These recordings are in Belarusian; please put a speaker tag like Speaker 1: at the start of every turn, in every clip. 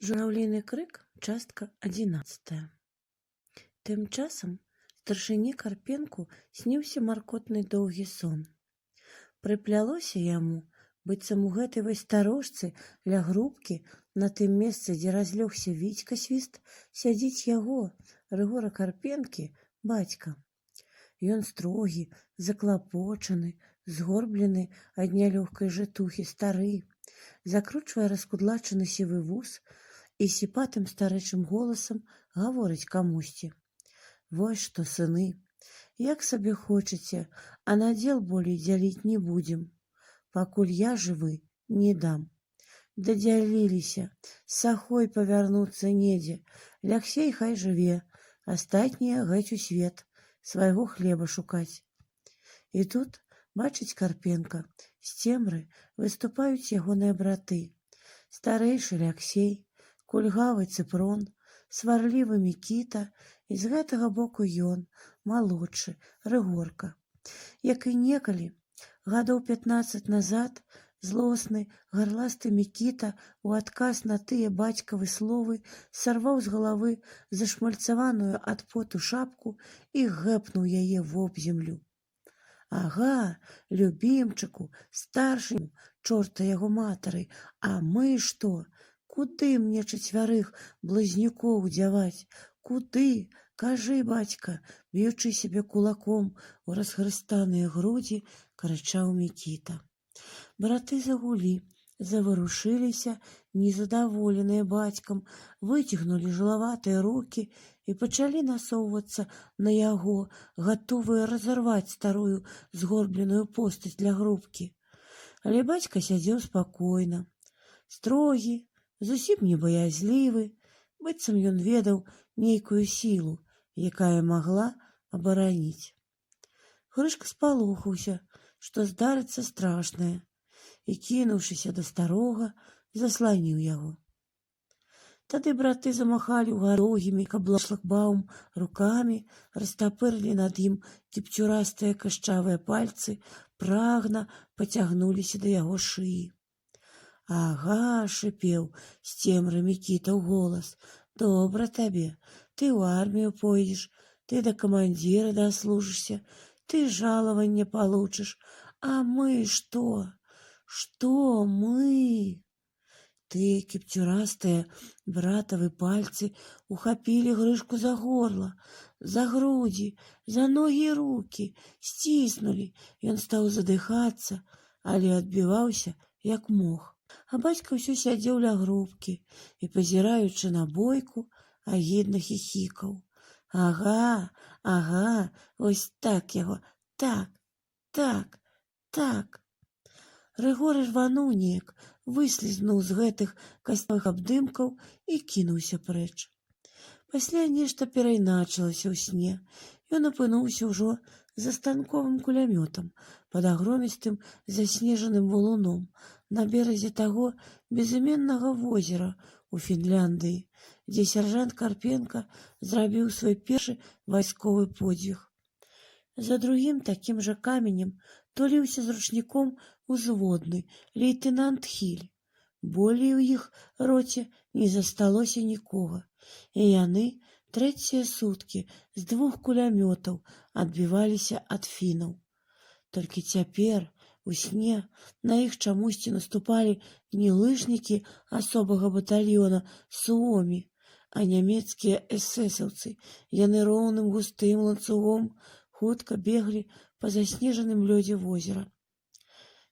Speaker 1: Журавліны крык, частка 11. Тым часам старшыні Карпенку сніўся маркотны доўгі сон. Прыплялося яму, быццам у гэтай вось старожцы ля грубкі на тым месцы, дзе разлёгся Вітька Свіст, сядзіць яго, Рыгора Карпенкі, бацька. Ён строгі, заклапочаны, згорблены ад нялёгкай жытухі, стары, закручвае раскудлачаны сівы вус і сіпатым старэчым голасам гаворыць камусьці: «Вось што, сыны, як сабе хочаце, а надзел болей дзяліць не будзем. Пакуль я жывы, не дам. Дадзяліліся, з сахой павярнуцца недзе, Ляксей хай жыве, астатнія геть у свет, свайго хлеба шукаць». І тут, бачыць Карпенка, з цемры выступаюць ягоныя браты: старэйшы Ляксей, кульгавы Цыпрон, сварлівы Мікіта, і з гэтага боку ён, малодшы, Рыгорка. Як і некалі, гадоў 15 назад, злосны, гарласты Мікіта у адказ на тыя бацькавы словы сарваў з галавы зашмальцаваную ад поту шапку і гэпнуў яе вобземлю. «Ага, любімчыку, старшыню, чорта яго матары, а мы што? Куды мне чацвярых блазнюкоў дзяваць? Куды? Кажы, бацька!» б'ючы сябе кулаком у разхрыстаныя грудзі, крычаў Мікіта. Браты загулі, заварушыліся, незадаволеныя бацькам, выцягнулі жылаватыя рукі і пачалі насоўвацца на яго, гатовыя разарваць старую згорбленую постаць для грубкі. Але бацька сядзеў спакойна, строгі, зусім не баязлівы, быццам ён ведаў нейкую сілу, якая магла абараніць. Грышка спалохаўся, што здарыцца страшнае, і, кінуўшыся да старога, засланіў яго. Тады браты замахалі ўгарогімі каблашлагбаум рукамі, растапырылі над ім кіпцюрастыя кашчавыя пальцы, прагна пацягнуліся да яго шыі. «Ага», — шыпеў з цемры Мікіта ў голас, «добра табе, ты ў армію пойдзеш, ты да камандзіра даслужышся, ты жалаванне палучыш, а мы што? Што мы?» Тыя кіпцюрастыя братавы пальцы ухапілі Грышку за горла, за грудзі, за ногі і рукі, сціснулі. Ён стаў задыхацца, але адбіваўся як мог. А бацька ўсё сядзеў ля грубкі і, пазіраючы на бойку, агідна хіхікаў. «Ага, ага, ось так яго, так, так, так». Рыгор рвануў неяк, выслізнуў з гэтых касцявых абдымкаў і кінуўся прэч. Пасля нешта перайначылася ў сне. Ён апынуўся ўжо за станковым кулямётам пад агромістым заснежаным валуном на беразе таго безыменнага возера ў Фінляндыі, дзе сяржант Карпенка зрабіў свой першы вайсковы подзвіг. За другім такім жа каменем туліўся з ручніком узводны лейтэнант Хіль. Болей у іх роце не засталося нікога, і яны трэція суткі з 2 кулямётаў адбіваліся ад фінаў. Толькі цяпер у сне на іх чамусьці наступалі не лыжнікі асобага батальёна Суомі, а нямецкія эсэсаўцы. Яны роўным густым ланцугом хутка беглі па заснежаным лёдзе возера.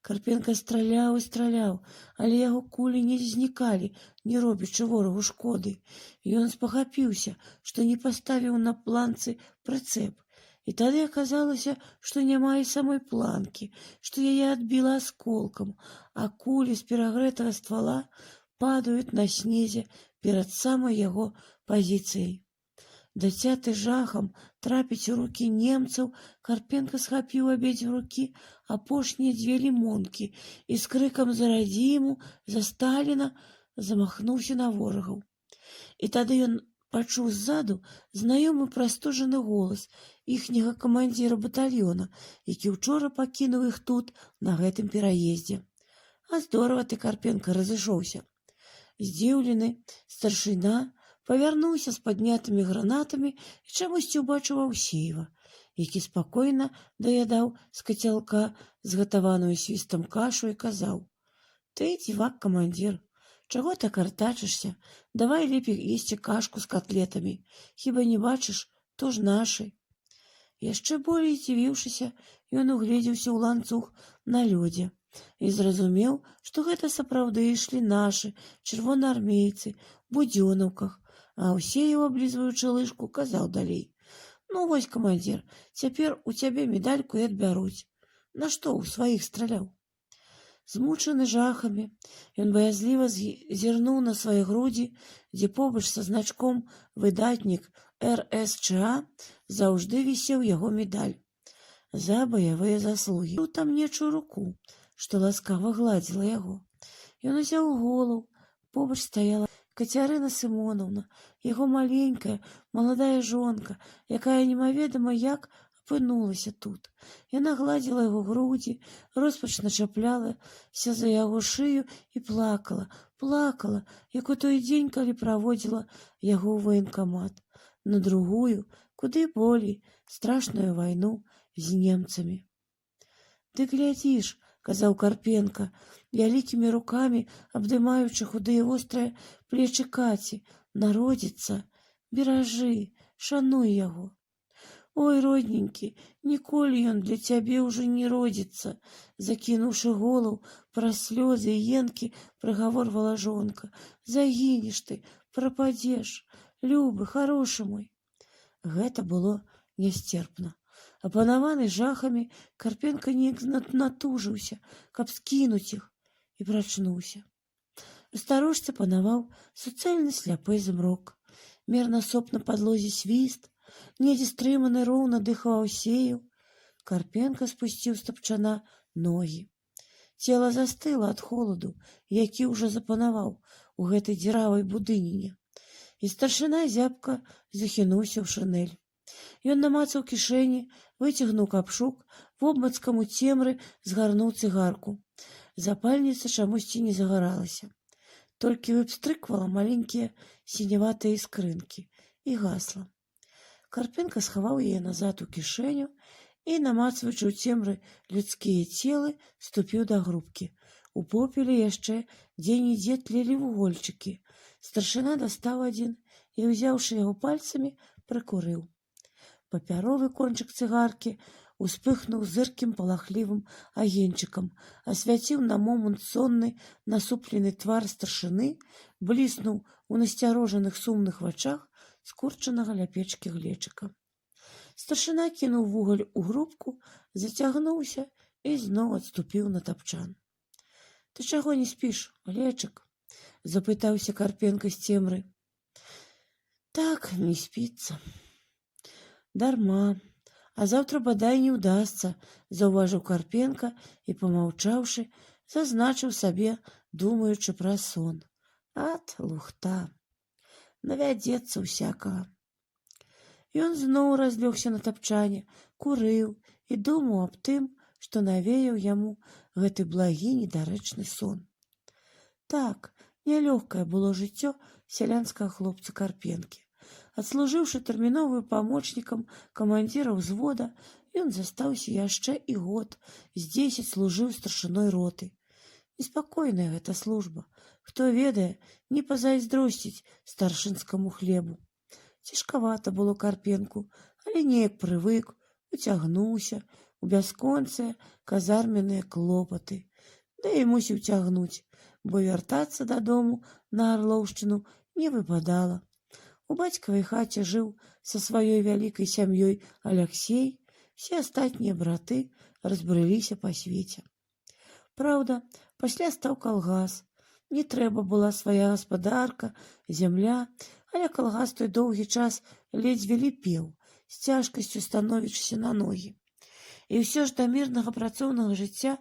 Speaker 1: Карпенка страляў і страляў, але яго кулі не знікалі, не робячы ворагу шкоды. Ён спахапіўся, што не паставіў на планцы прыцэп. І тады аказалася, што няма і самой планкі, што яе адбіла асколкам, а кулі з перагрэтага ствала падаюць на снезе перад самай яго пазіцыяй. Дацяты жахам трапіць у рукі немцаў, Карпенка схапіў абедзве рукі апошнія 2 лімонкі і з крыкам «За радзіму! За Сталіна!» замахнуўся на ворагаў. І тады ён пачуў ззаду знаёмы прастужаны голас іхняга камандзіра батальёна, які ўчора пакінуў іх тут, на гэтым пераездзе. «А здорава ты, Карпенка, разышоўся!» Здзіўлены, з Старшына павярнуўся з паднятымі гранатамі і чамусьці ўбачыў Аўсеева, які спакойна даядаў з кацялка згатаваную свістам кашу і казаў: «Ты, дзівак, камандзір, чаго так артачышся? Давай лепей есці кашку з катлетамі. Хіба не бачыш, то ж нашы». Яшчэ болей здзівіўшыся, ён угледзеўся ў ланцуг на лёдзе і зразумеў, што гэта сапраўды ішлі нашы чырвонаармейцы у будзёнаўках, а Аўсееў, аблізваючы лыжку, казаў далей: «Ну вось, камандзір, цяпер у цябе медальку і адбяруць. Нашто ў сваіх страляў?» Змучаны жахамі, ён баязліва зірнуў на свае грудзі, дзе побач са значком «Выдатнік РСЧА» заўжды вісеў яго медаль за баявыя заслугі. Чуў там нечую руку, што ласкава гладзіла яго. Ён узяў голаў, побач стаяла Кацярына Сымонаўна, яго маленькая, маладая жонка, якая немаведама як апынулася тут. Яна гладзіла яго грудзі, роспачна чаплялася за яго шыю і плакала, як у той дзень, калі праводзіла яго ў ваенкамат, на другую, куды болей страшную вайну з немцамі. «Ты глядзіш», — казаў Карпенка, вялікімі рукамі абдымаючы худыя вострыя плечы Каці, «народзіцца, беражы, шануй яго». «Ой, родненькі, ніколі ён для цябе ўжо не родзіцца», — закінуўшы голаў праз слёзы і енкі, прыгаворвала жонка. «Загінеш ты, прападзеш, любы, харошы мой». Гэта было нясцерпна. Апанаваны жахамі, Карпенка неяк натужыўся, каб скінуць іх, і прачнуўся. У старожцы панаваў суцэльны сляпы змрок. Мерна соп на падлозе свіст, недзе стрыманы роўна дыхаў Аўсееў. Карпенка спусціў з тапчана ногі. Цела застыла ад холаду, які ўжо запанаваў у гэтай дзіравай будыніне. І старшына зябка захінуўся ў шынель. Ён намацаў кішэні, выцягнуў капшук, вобмацкам у цемры згарнуў цыгарку. Запальніца чамусьці не загаралася. Толькі выпстрыквала маленькія сіняватыя іскрынкі і гасла. Карпенка схаваў яе назад у кішэню і, намацваючы ў цемры людскія целы, ступіў да грубкі. У попеле яшчэ дзе-нідзе тлелі вугольчыкі. Старшына дастаў адзін і, узяўшы яго пальцамі, прыкурыў. Папяровы кончык цыгаркі успыхнуў зыркім палахлівым агеньчыкам, асвяціў на момант сонны насуплены твар старшыны, бліснуў у насцярожаных сумных вачах скурчанага ля печкі глечыка. Старшына кінуў вугаль у грубку, зацягнуўся і зноў адступіў на тапчан. «Ты чаго не спіш, Глечык?» — запытаўся Карпенка з цемры. «Так, не спіцца». «Дарма, а заўтра бадай не ўдасца», — заўважыў Карпенка і, памаўчаўшы, зазначыў сабе, думаючы пра сон: «Ат, лухта, навядзецца ўсякага». Ён зноў разлёгся на тапчане, курыў і думаў аб тым, што навеяў яму гэты благі недарэчны сон. Так, нялёгкае было жыццё сялянскага хлопца Карпенкі. Адслужыўшы тэрміновым памочнікам камандзіра ўзвода, ён застаўся яшчэ і год, з 10 служыў старшыной роты. Неспакойная гэта служба. Хто ведае, не пазайздросціць старшынскаму хлебу. Цяжкавата было Карпенку, але неяк прывык, уцягнуўся у бясконцыя казарменныя клопаты. Да і мусіў цягнуць, бо вяртацца дадому на Арлоўшчыну не выпадала. У бацькавай хаце жыў са сваёй вялікай сям'ёй Аляксей, все астатнія браты разбрыліся па свеце. Праўда, пасля стаў калгас. Не трэба была свая гаспадарка, зямля, але калгас той доўгі час ледзьве ліпеў, з цяжкасцю становячыся на ногі. І ўсё ж да мірнага працоўнага жыцця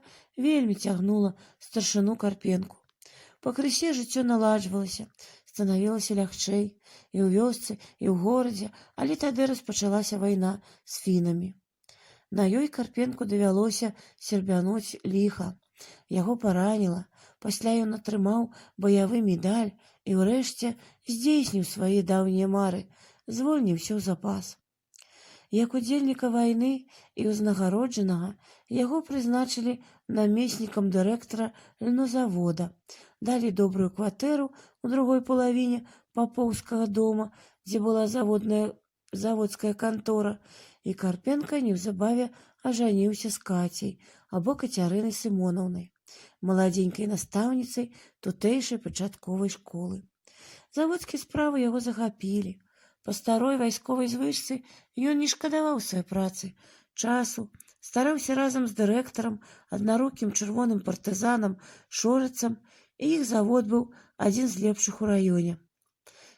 Speaker 1: вельмі цягнула старшыну Карпенку. Пакрысе жыццё наладжвалася, станавілася лягчэй і ў вёсцы, і ў горадзе, але тады распачалася вайна з фінамі. На ёй Карпенку давялося сербянуць ліха. Яго параніла, пасля ён атрымаў баявы медаль і ўрэшце здзейсніў свае даўнія мары, звольніўся ў запас. Як удзельніка вайны і ўзнагароджанага яго прызначылі намеснікам дырэктара льнозавода, далі добрую кватэру ў другой палавіне папоўскага дома, дзе была заводская кантора, і Карпенка неўзабаве ажаніўся з Кацяй або Кацярынай Сымонаўнай, маладзенькай настаўніцай тутэйшай пачатковай школы. Заводскія справы яго захапілі. Па старой вайсковай звычцы ён не шкадаваў сваёй працы, часу, стараўся разам з дырэктарам, аднарукім чырвоным партызанам Шорыцам, і іх завод быў адзін з лепшых у раёне.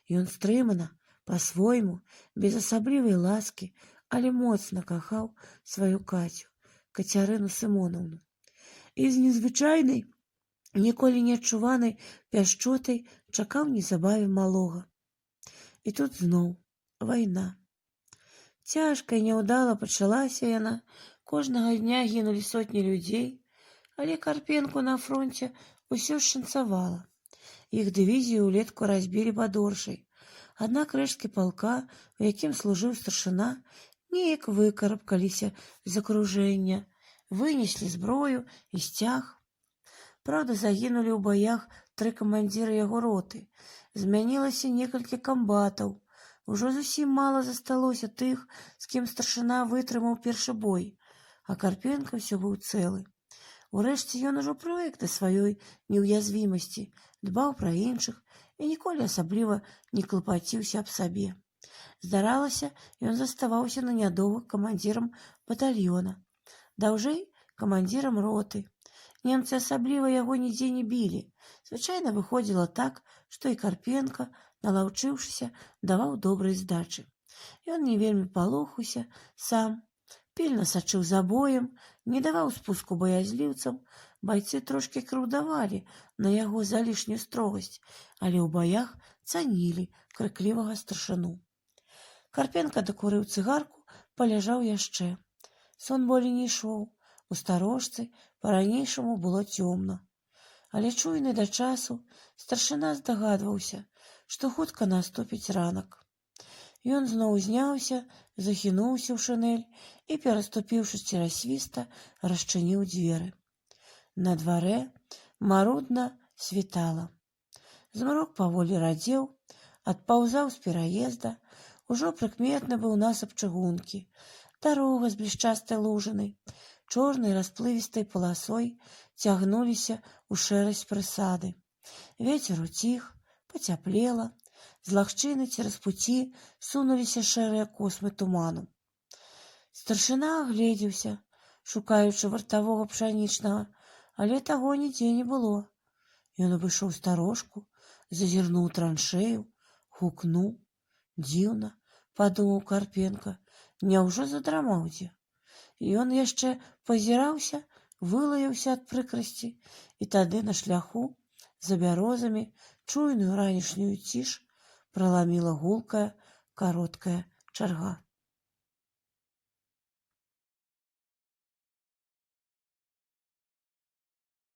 Speaker 1: Ён стрымана, па-свойму, без асаблівай ласкі, але моцна кахаў сваю Кацю, Кацярыну Сымонаўну, і з незвычайнай, ніколі не адчуванай пяшчотай чакаў незабаве малога. І тут зноў вайна. Цяжка і няўдала пачалася яна, кожнага дня гінулі сотні людзей, але Карпенку на фронце ўсё шанцавала. Іх дывізію ўлетку разбілі пад Оршай, аднак рэшткі палка, у якім служыў старшына, неяк выкарабкаліся з акружэння, вынеслі зброю і сцяг. Праўда, загінулі ў баях 3 камандзіры яго роты, змянілася некалькі камбатаў, ужо зусім мала засталося тых, з кім старшына вытрымаў першы бой, а Карпенка ўсё быў цэлы. Урэшце ён ужо прывык да сваёй неўязвімасці, дбаў пра іншых і ніколі асабліва не клапаціўся аб сабе. Здаралася, ён заставаўся на нядоўга камандзірам батальёна, даўжэй камандзірам роты. Немцы асабліва яго нідзе не білі. Звычайна выходзіла так, што і Карпенка, налаўчыўшыся, даваў добрай здачы. Ён не вельмі палохаўся сам, пільна сачыў за боем, не даваў спуску баязліўцам. Байцы трошкі крыўдавалі на яго за лішнюю строгасць, але ў баях цанілі крыклівага старшыну. Карпенка дакурыў цыгарку, паляжаў яшчэ. Сон болей не ішоў. У старожцы па-ранейшаму было цёмна. Але чуйны да часу старшына здагадваўся, што хутка наступіць ранак. Ён зноў зняўся, захінуўся ў шынель і, пераступіўшы цераз свіста, расчыніў дзверы. На дварэ марудна світала. Змрок паволі радзеў, адпаўзаў з пераезда, ужо прыкметны быў насып чыгункі, дарога з блішчастай лужынай, чорнай расплывістай паласой цягнуліся ў шэрасць прысады. Вецер уціх, пацяплела, з лагчыны цераз пуці сунуліся шэрыя космы туману. Старшына агледзеўся, шукаючы вартавога пшанічнага, але таго нідзе не было. Ён абышоў старожку, зазірнуў у траншэю, гукнуў. Дзіўна, падумаў Карпенка, няўжо задрамаў дзе? Ён яшчэ пазіраўся, вылаяўся ад прыкрасці, і тады на шляху, за бярозамі, чуйную ранішнюю ціш праламіла гулкая, кароткая чарга.